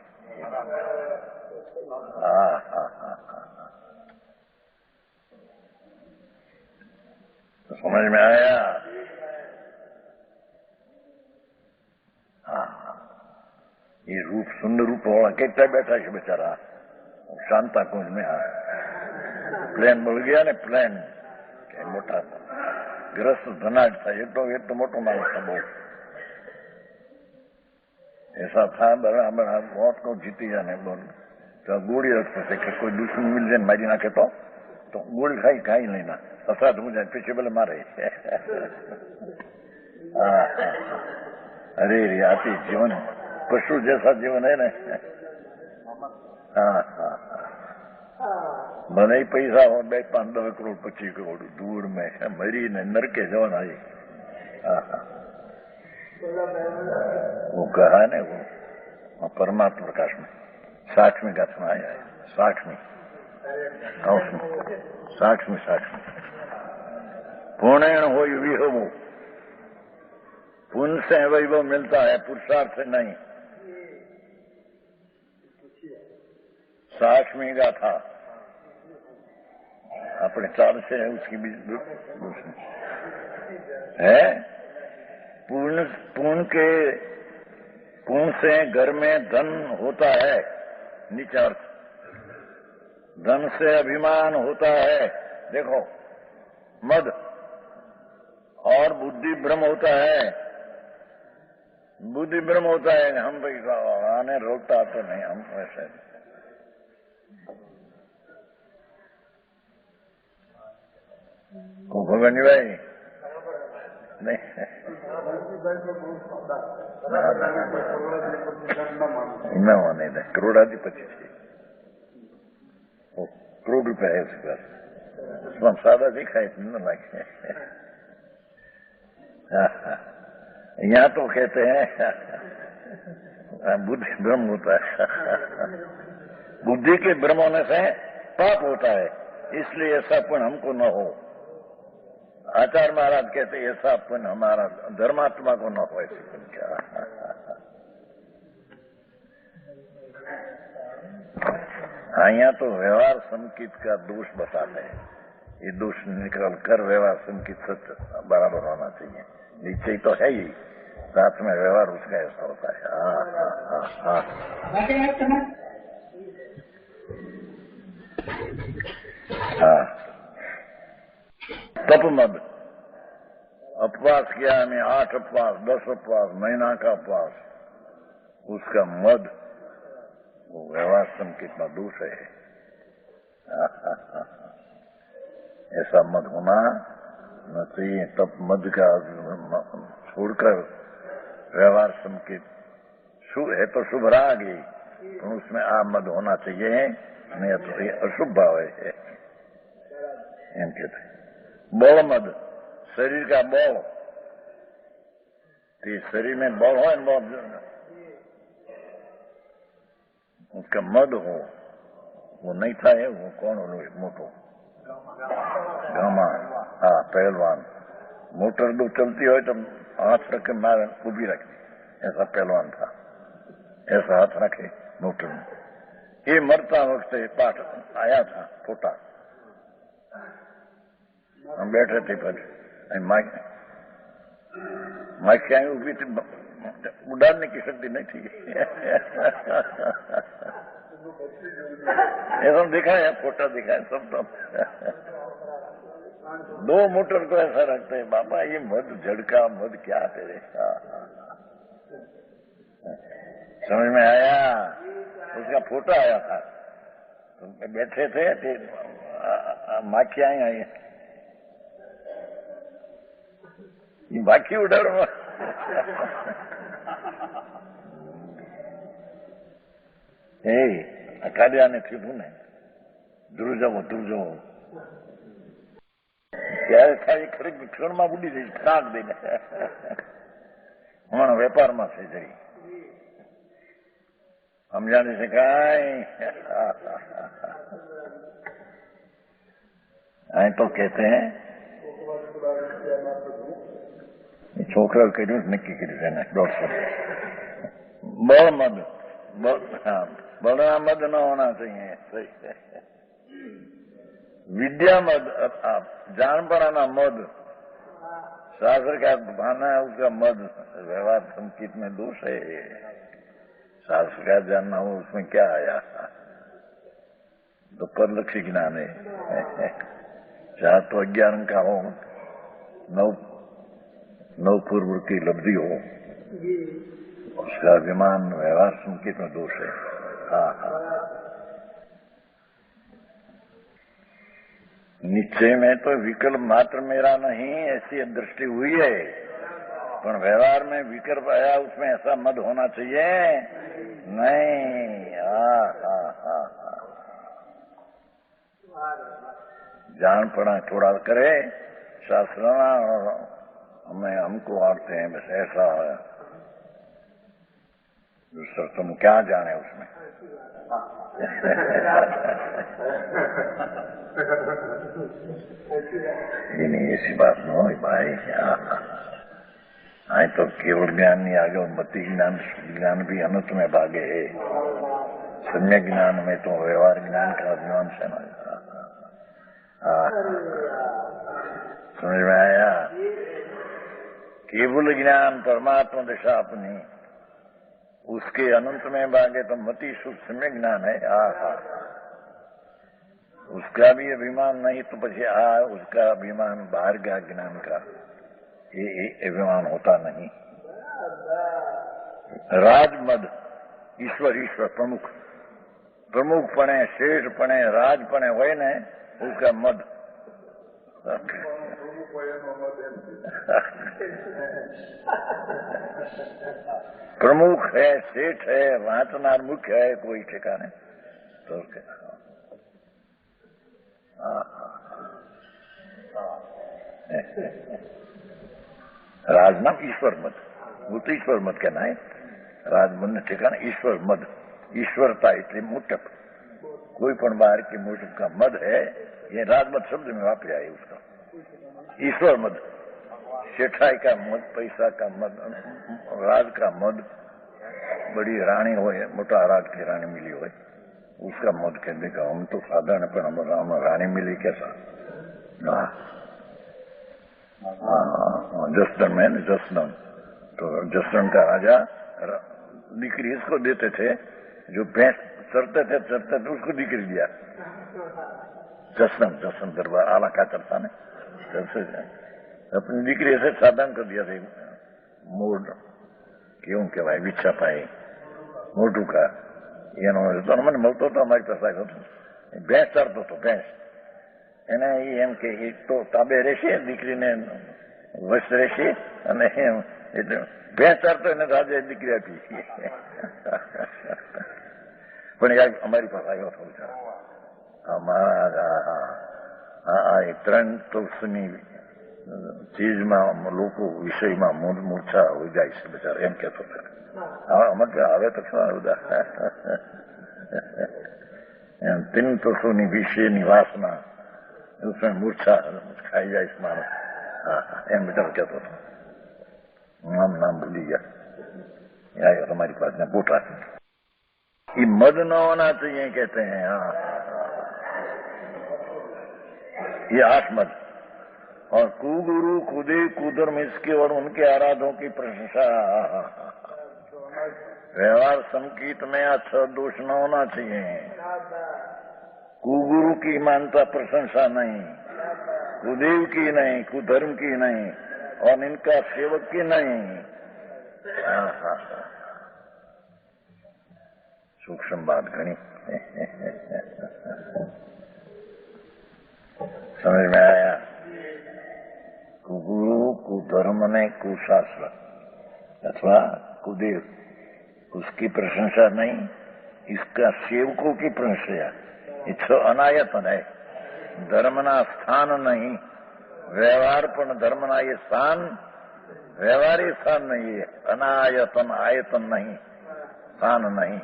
तो समझ में आया? ये रूप सुंदर रूप वाला कहता बैठा है बेचारा, शांता कुंज में प्लेन बोल गया ने प्लेन के मोटा ग्रस्त धनाट था। એટલો મોટો માણસ था बहुत। ऐसा था बराबर मौत को जीती जाने बोल तो गोली रखते थे कि कोई दुश्मन मिल जाए मारी नाखे तो गोली खाई लेना असाध हो जाए पीछे बोले मारे। अरे रे आती जीवन पशु जैसा जीवन है ना। મને પૈસા हो 5-10 करोड़ 25 करोड़ दूर में मरी ने नरके जवन आई। वो कहा ने वो परमात्मा प्रकाश में 60वीं गाथा में आया है। 60वीं पूर्णेण हो विहवो, पुण्य से वैभव मिलता है, पुरुषार्थ से नहीं। 60वीं गाथा अपने चाल से है, उसकी भी दूसरी है। पुण्य से घर में धन होता है, नीचा अर्थ। धन से अभिमान होता है, देखो मद। और बुद्धि भ्रम होता है, बुद्धि भ्रम होता है। हम पैसा आने रोकता तो नहीं, हम ऐसे को भगवान भाई नहीं न होने दे। करोड़ाधिपति थे, करोड़ रुपया है उसके पास। उसमें सादा दिखा इतने न लागे। यहाँ तो कहते हैं बुद्धि भ्रम होता है। बुद्धि के भ्रम होने से पाप होता है, इसलिए ऐसा पुण्य हमको न हो। आचार्य महाराज कहते ऐसा पुण्य हमारा धर्मात्मा को न हो। ऐसे पुण्य क्या? यहाँ तो व्यवहार संकेत का दोष बताते हैं। ये दोष निकाल कर व्यवहार संकेत सत्य बराबर होना चाहिए। निश्चय तो है ही, साथ में व्यवहार उसका ऐसा होता है। तप मद, उपवास किया हमें 8 उपवास 10 उपवास महीना का उपवास, उसका मद वो व्यवहार संकेत में दोष है। ऐसा मद होना न चाहिए। तप मद का छोड़कर व्यवहार संकेत है तो शुभ राग ही, तो उसमें आ मद होना चाहिए, नहीं तो ये अशुभ भाव है। कहते बल मद, शरीर का बल, शरीर में बल हो उसका मद हो, वो नहीं था है। वो कौन हो मोटो गामा? पहलवान। मोटर दो चलती हो तो हाथ रखे मारे उभी रखे, ऐसा पहलवान था। ऐसा हाथ रखे मोटर में। ये मरता वक्त पाठ आया था फोटा, हम बैठे थे पर माइक आई उभी थी, उड़ाने की शक्ति नहीं थी। ऐसा दिखाया, फोटा दिखाया सब। तो 2 मोटर को ऐसा रखते हैं। बाबा ये मद झड़का मद क्या तेरे? समझ में आया? उसका फोटो आया था, तो बैठे थे माखियां आई એ બાકી ઉડાડવા એ અખાડિયાને કીધું ને ધ્રુજવો ત્યારે ખાલી ખરી ક્ષણમાં ઉડી જઈશ નાક દઈને હમણાં વેપારમાં છે જઈ સમજાણી છે કાંઈ અહીં તો કહેતે હે છોકરા કર્યું નક્કી કર્યું છે એને 150 બળ મદ बड़ा मद न होना चाहिए सही है विद्या मद जान पड़ाना मद शास्त्र का बहाना है उसका मद व्यवहार संकेत में दोष है शास्त्र का जानना हो उसमें क्या आया तो परलक्ष्य ज्ञान है चाहे तो अज्ञान का हो नव पूर्व की लब्धि हो उसका अभिमान व्यवहार संकेत में दोष है निश्चय में तो विकल्प मात्र मेरा नहीं ऐसी दृष्टि हुई है पर व्यवहार में विकल्प आया उसमें ऐसा मद होना चाहिए नहीं जान पड़ा थोड़ा करे शास्त्र हमें हमको आते हैं बस ऐसा है दूसरा तुम क्या जाने उसमें ये नहीं ऐसी बात न हो भाई आए तो केवल ज्ञान नहीं आगे और मति ज्ञान भी अनंत में भागे है सम्यक ज्ञान में तो व्यवहार ज्ञान का अभिमान से ना समझ में आया केवल ज्ञान परमात्मा दिशा अपनी उसके अनंत में भागे तो मति सुख सम्यक ज्ञान है उसका भी अभिमान नहीं तो पीछे उसका अभिमान बाहर का ज्ञान का ये अभिमान होता नहीं राजमद ईश्वर प्रमुख पणे श्रेष्ठ पणे राज पणे હોય ને उसका मद प्रमुख है सेठ है वाचनार मुख्य है कोई ठिकाने तो राजनाम ईश्वर मद वो तो ईश्वर मद कहना है राजमद ठिकाना ईश्वर मद ईश्वरता इतनी मुटक कोई पण बाहर की मुटक का मद है ये राजमद शब्द में वापरिया है उसका ईश्वर मद सेठाई का मद पैसा का मद राज का मद बड़ी रानी हो मोटा राज की रानी मिली हो उसका मद कहने का हम तो साधारण पर हम रानी मिली कैसा जसदन में जसदन तो जसदन का राजा दीकरी इसको देते थे जो भैंस चरते थे उसको दीकरी दिया जसदन दरबार आला का चरता ने अपनी दीकरी ऐसे साधन कर दिया थे मोड़ क्यों के भाई विच्छा पाए मोटू का મને મળતો તો અમારી પાસે આવ્યો હતો ભેંસ ચરતો હતો ભેંસ એને એમ કે એક તો તાબે રહેશે દીકરીને વશ રહેશે અને એમ એટલે ભેંસ ચરતો એને રાજાએ દીકરી આપી પણ યાર અમારી પાસે આવ્યો હતો બિચારો અમારા ત્રણ તોષની ચીજમાં લોકો વિષયમાં મૂર્છા હોઈ જાય છે બિચારો એમ કહેતો હતો હવે તો બધા तीन तत्वों विषयની વાસના उसमें मूर्छा खाई जाए इस मानस एम बेटा कहता था नाम भूली गया आया हमारी पास में पोटा ये मद न होना चाहिए कहते हैं ये आत्मद और कुगुरु खुदे कुधर्म इसके और उनके आराधों की प्रशंसा व्यवहार संगीत में अच्छा दोष न होना चाहिए कुगुरु की मानता प्रशंसा नहीं कुदेव की नहीं कुधर्म की नहीं और इनका सेवक की नहीं सूक्ष्म बात घनी समझ में आया कुगुरु कुधर्म ने कुशास्त्र अथवा कुदेव, उसकी प्रशंसा नहीं, इसका सेवकों की प्रशंसा। इच्छो अनायतन है, धर्मना स्थान नहीं, व्यवहार पण धर्मना ये स्थान, व्यवहारी स्थान नहीं है, अनायतन, आयतन नहीं, स्थान नहीं।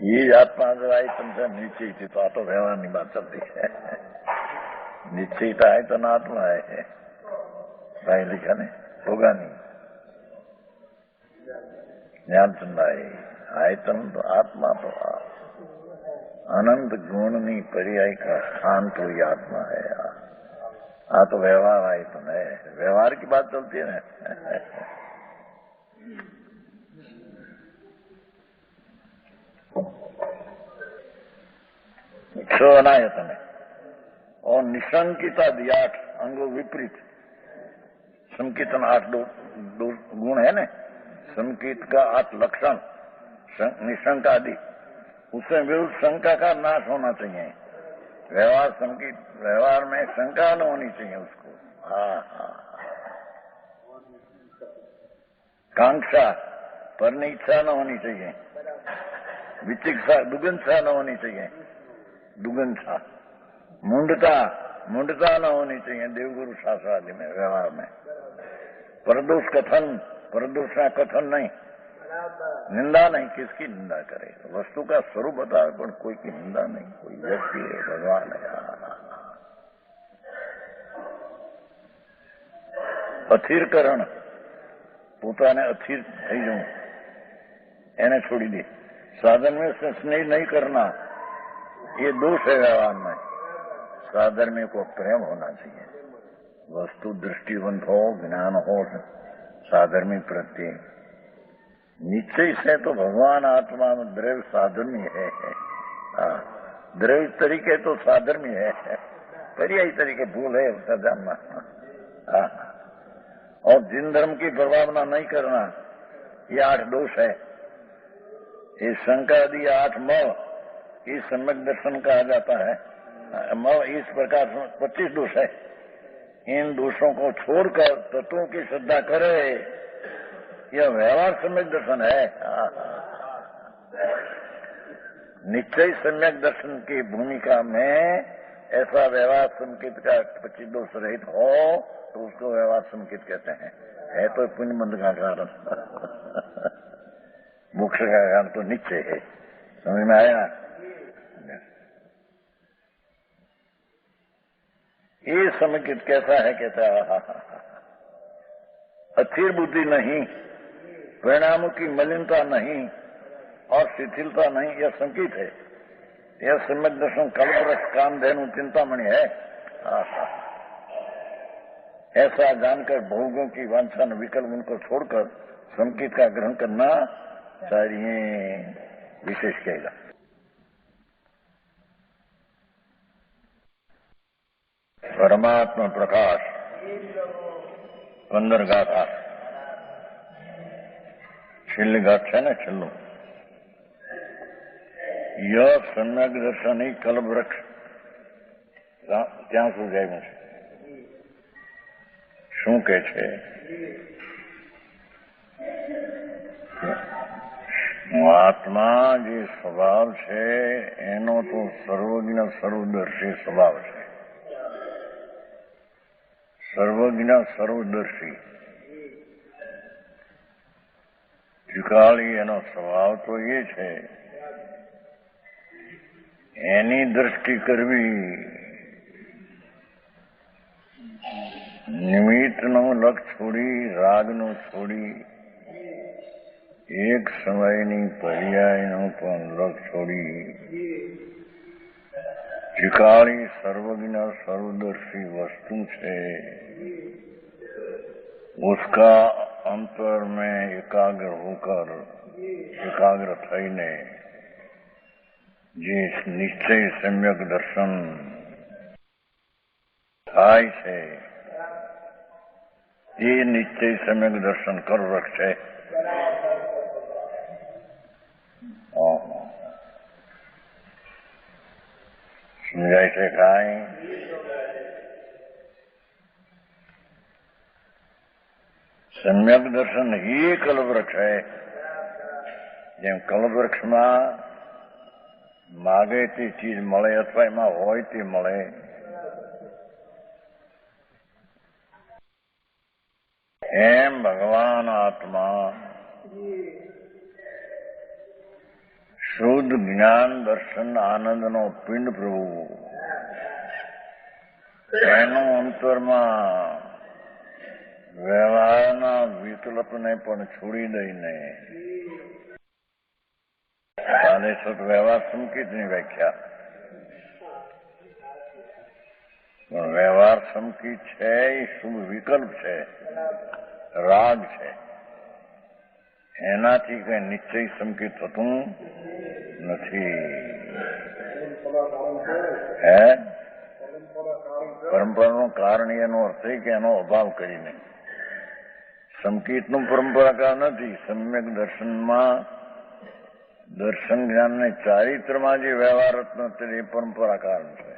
ये आत्मा अगर आयतन से नीचे थी तो आतो व्यवहार नहीं बात चलती है। निश्चित आयतन आत्मा है, भाई लिखा नहीं होगा नहीं। ज्ञान चंदाई आयतन तो आत्मा तो अनंत गुणनी पर्याय का स्थान तो ये आत्मा है। तो व्यवहार आयतन है, व्यवहार की बात चलती है ना। छो अनायतन है और निशंकिता 8 अंगो विपरीत। संकीर्तन 8 दो गुण है ना, संकीत का 8 लक्षण, निशंक आदि, उससे विरुद्ध शंका का नाश होना चाहिए। व्यवहार संकीत, व्यवहार में शंका न होनी चाहिए उसको। कांक्षा परनी इच्छा न होनी चाहिए, विचिकित्सा दुगंसा न होनी चाहिए, दुगंसा मुंडता न होनी चाहिए देवगुरु शास्त्र आदि में, व्यवहार में। परदोष कथन, परदोष का कथन नहीं, निंदा नहीं, किसकी निंदा करे, वस्तु का स्वरूप बता पर कोई की निंदा नहीं, कोई व्यक्ति है, भगवान है। अथिरकरण, પોતાને અસ્થિર થઈ જવું, એને છોડી દે। साधन में स्नेह नहीं करना, ये दोष है व्यवहार में। साधन में को प्रेम होना चाहिए, वस्तु दृष्टिवंत हो, ज्ञान हो साधर्मी प्रति। निश्चय से तो भगवान आत्मा में द्रव्य साधर्मी है। द्रव्य तरीके तो साधर्मी है, पर्यायी तरीके भूल है उसका जानना। और जिन धर्म की प्रभावना नहीं करना, ये 8 दोष है। ये शंका आदि 8 मव, इस सम्यक दर्शन कहा जाता है। मव इस प्रकार 25 दोष है। इन दोषों को छोड़कर तत्वों की श्रद्धा करे, यह व्यवहार सम्यक दर्शन है। निश्चय सम्यक दर्शन की भूमिका में ऐसा व्यवहार संकेत का 25 दोष रहित हो तो उसको व्यवहार संकेत कहते हैं। है तो पुण्य मंद का कारण, मोक्ष का कारण तो निश्चय है। समझ में आया? ये संकेत कैसा है? कहता है अस्थिर बुद्धि नहीं, परिणामों की मलिनता नहीं और शिथिलता नहीं, यह संकेत है। यह सम्यक दर्शन कल्पवृक्ष कामधेनु चिंतामणि है। ऐसा जानकर भोगों की वांछा विकल्प उनको छोड़कर संकेत का ग्रहण करना चाहिए, विशेष कहेगा। परमात्मा प्रकाश 15 गाथा, છેલ્લી ગાથ છે ને, છેલ્લું ય સમ્યક દર્શન કલ્પવૃક્ષ ત્યાં સુધી આવ્યું છે। શું કે છે? આત્મા જે સ્વભાવ છે એનો તો સર્વજ્ઞ સર્વદર્શી સ્વભાવ છે। સર્વજ્ઞ સર્વદર્શી ત્રિકાળી એનો સ્વભાવ તો એ છે, એની દ્રષ્ટિ કરવી, નિમિત્તનું લક્ષ છોડી, રાગનું છોડી, એક સમયની પર્યાયનું પણ લક્ષ છોડી, ત્રિકાળી सर्वज्ञ सर्वदर्शी वस्तु છે उसका अंतर में एकाग्र होकर, एकाग्र થઈને જે નિશ્ચય સમ્યક દર્શન થાય છે એ નિશ્ચય સમ્યક દર્શન કલ્પવૃક્ષ છે। સમજાય છે કાંઈ? સમ્યક દર્શન એ કલ્પવૃક્ષ છે. જેમ કલ્પવૃક્ષમાં માગે તે ચીજ મળે અથવા એમાં હોય તે મળે, એમ ભગવાન આત્મા શુદ્ધ જ્ઞાન દર્શન આનંદનો પિંડ પ્રભુ એનું અંતરમાં વ્યવહારના વિકલ્પને પણ છોડી દઈને સાદેશ્વત વ્યવહાર સંકેતની વ્યાખ્યા, પણ વ્યવહાર સંકેત છે એ શુભ વિકલ્પ છે, રાગ છે. એનાથી કઈ નિશ્ચય સંકેત થતું નથી. હે પરંપરાનું કારણ એનો અર્થ કે એનો અભાવ કરીને સંકેતનું પરંપરાકાર નથી. સમ્યક દર્શનમાં દર્શન જ્ઞાનને ચારિત્રમાં જે વ્યવહાર રત્ન છે એ પરંપરાકાર છે.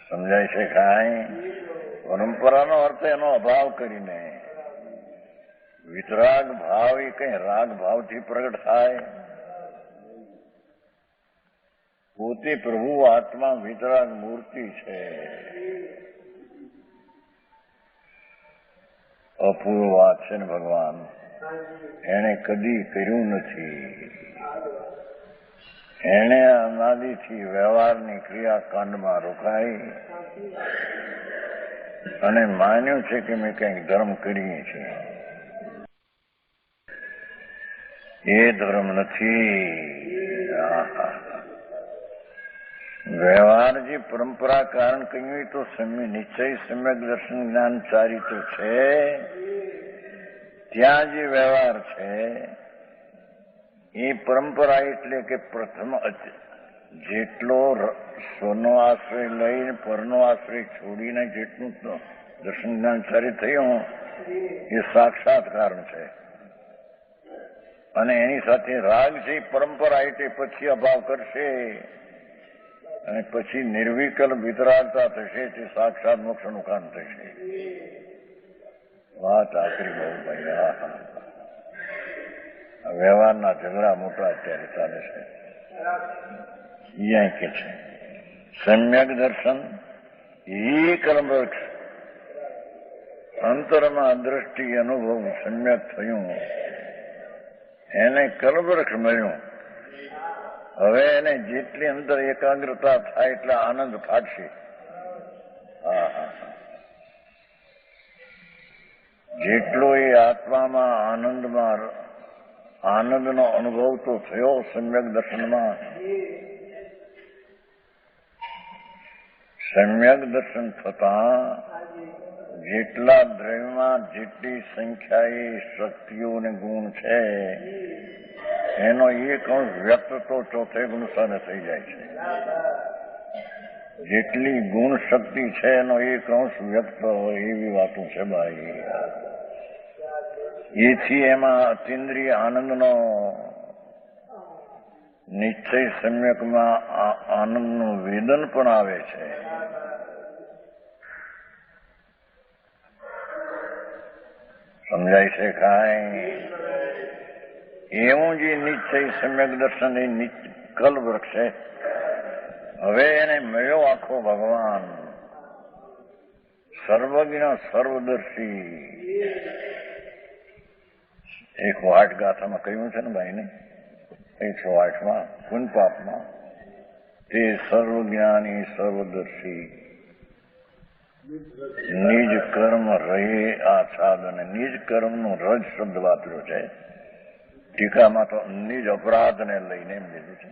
સમજાય છે કાંઈ? પરંપરાનો અર્થ એનો અભાવ કરીને વિતરાગ ભાવ એ કઈ રાગ ભાવથી પ્રગટ થાય. પોતે પ્રભુ આત્મા વિતરાગ મૂર્તિ છે. અપૂર્વ વાત છે ને ભગવાન એને કદી કર્યું નથી. એને અનાદિથી વ્યવહારની ક્રિયાકાંડમાં રોકાઈ અને માન્યું છે કે મેં કંઈક ધર્મ કરીએ છીએ. એ ધર્મ નથી. વ્યવહાર જે પરંપરા કારણ કહ્યું તો નિશ્ચય સમ્યક દર્શન જ્ઞાન ચારિત્ર છે. ત્યાં જે વ્યવહાર છે એ પરંપરા એટલે કે પ્રથમ જેટલો સ્વનો આશ્રય લઈને પરનો આશ્રય છોડીને જેટલું દર્શન જ્ઞાન ચારિત્ર થયું એ સાક્ષાત કારણ છે. અને એની સાથે રાગ છે પરંપરા એટલે પછી અભાવ કરશે અને પછી નિર્વિકલ્પ વિતરાગતા થશે તે સાક્ષાત મોક્ષનું કામ થશે. વાત આખરી બહુ ભાઈ. વ્યવહારના ઝઘડા મોટા અત્યારે ચાલે છે. અહીંયા કે છે સમ્યક દર્શન એ કલ્પવૃક્ષ અંતરમાં દ્રષ્ટિ અનુભવ સમ્યક થયું એને કલ્પવૃક્ષ મળ્યું. હવે એને જેટલી અંદર એકાગ્રતા થાય એટલા આનંદ ફાટશે. જેટલો એ આત્મામાં આનંદમાં આનંદનો અનુભવ તો થયો સમ્યક દર્શનમાં. સમ્યક દર્શન થતા જેટલા દ્રવ્યમાં જેટલી સંખ્યાએ શક્તિઓ અને ગુણ છે એનો એક અંશ વ્યક્ત તો ચોથે ગુણ સાથે થઈ જાય છે. જેટલી ગુણ શક્તિ છે એનો એક અંશ વ્યક્ત હોય એવી વાતો છે ભાઈ. એથી એમાં અતિન્દ્રિય આનંદનો નિશ્ચય સમ્યકમાં આનંદનું વેદન પણ આવે છે. સમજાય છે કાંઈ? એવું જે નિશ્ચય સમ્યક દર્શન એ કલ્પવૃક્ષ છે. હવે એને મળ્યો આખો ભગવાન સર્વજ્ઞ સર્વદર્શી. 108 ગાથામાં કહ્યું છે ને ભાઈને 108માં પુનપાપમાં તે સર્વજ્ઞાની સર્વદર્શી નિજ કર્મ રહે આચ્છાદન. નિજ કર્મનું રજ શબ્દ વાપર્યો છે. ટીકામાં તો નિજ અપરાધને લઈને એમ લીધું છે.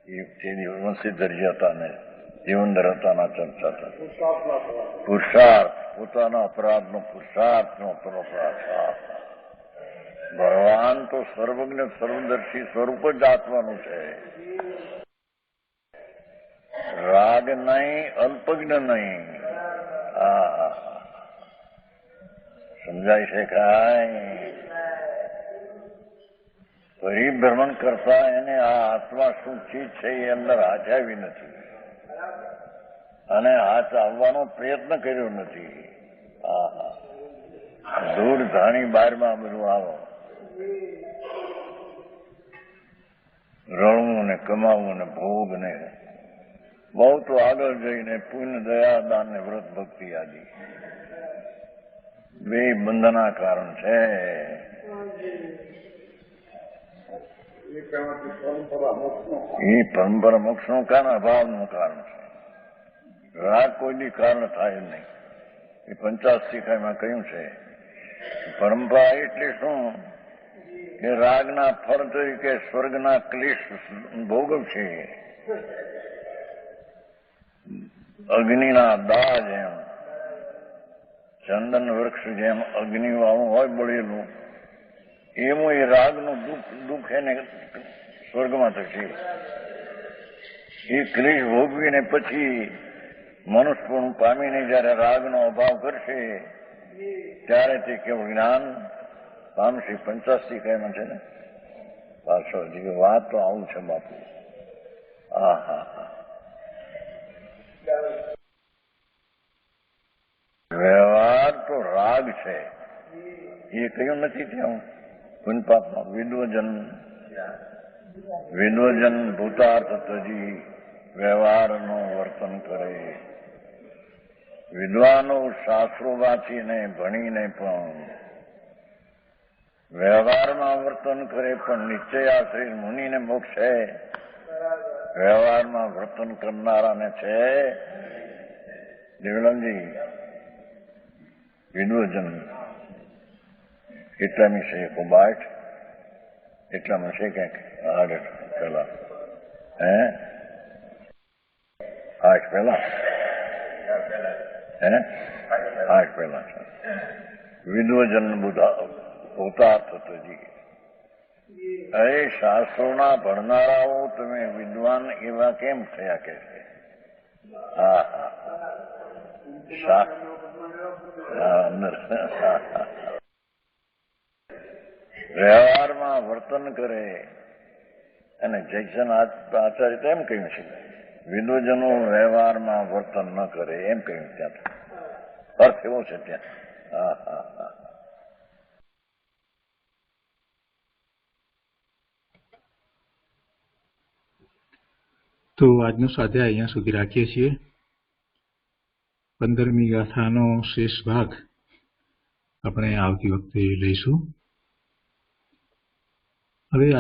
એ તે વંશીધર હતા ને જીવનદર હતાના ચર્ચા હતા. પુરુષાર્થ પોતાના અપરાધનો પુરુષાર્થનો અપરાધ. ભગવાન તો સર્વજ્ઞ સર્વદર્શી સ્વરૂપ જ આત્માનું છે. રાગ નહીં, અલ્પજ્ઞ નહીં. સમજાય છે કાંઈ? પરિભ્રમણ કરતા એને આ આત્મા શું ચીજ છે એ અંદર હાથ આવી નથી અને હાથ આવવાનો પ્રયત્ન કર્યો નથી. દૂર ધાણી બારમાં બધું આવો રળવું ને કમાવું ને ભોગ ને બહુ તો આગળ જઈને પુણ્ય દયા દાન ને વ્રત ભક્તિ આદિ બે બંધના કારણ છે. એ પરંપરા મોક્ષનું કારણ અભાવનું કારણ છે. રાગ કોઈની કારણ થાય નહીં. એ 85 શિખાઈમાં કહ્યું છે પરંપરા એટલે શું કે રાગના ફળ તરીકે સ્વર્ગના ક્લેશ ભોગવશે. અગ્નિના દાહ જેમ ચંદન વૃક્ષ જેમ અગ્નિ વાળું હોય બળેલું એવું એ રાગનું દુઃખ એને સ્વર્ગમાં થશે. એ ક્લેશ ભોગવીને પછી મનુષ્યપણું પામીને જયારે રાગનો અભાવ કરશે ત્યારે તે કેવું જ્ઞાન પામશે. 85 શિખાઈમાં છે ને પાછો હજી વાત તો આવું છે બાપુ. વ્યવહાર તો રાગ છે એ કયું નથી ત્યાં પુનપાપમાં વિદ્વજન ભૂતાર્થ તજી વ્યવહારનું વર્તન કરે. વિદ્વાનો શાસ્ત્રો વાંચીને ભણીને પણ વ્યવહારમાં વર્તન કરે પણ નિશ્ચયાશ્રિત મુનિને મોક્ષ છે. વ્યવહારમાં વર્તન કરનારાને છે દેવલાલજી વિદ્વજન એટલામાં છે કોબાટ એટલામાં છે ક્યાંક આઠ પેલા આઠ પહેલા આઠ પહેલા છે વિદ્વજન ભૂતાર્થ તજી. અરે શાસ્ત્રોના ભણનારાઓ તમે વિદ્વાન એવા કેમ થયા કે છે? વ્યવહારમાં વર્તન કરે અને જૈસન આચાર્ય તો એમ કહ્યું છે વિદ્વજનો વ્યવહારમાં વર્તન ન કરે એમ કહ્યું. ત્યાં અર્થ એવો છે ત્યાં. તો આજનો સ્વાધ્યાય અહીંયા સુધી રાખીએ છીએ. 15મી ગાથાનો શેષ ભાગ આપણે આવતી વખતે લઈશું. હવે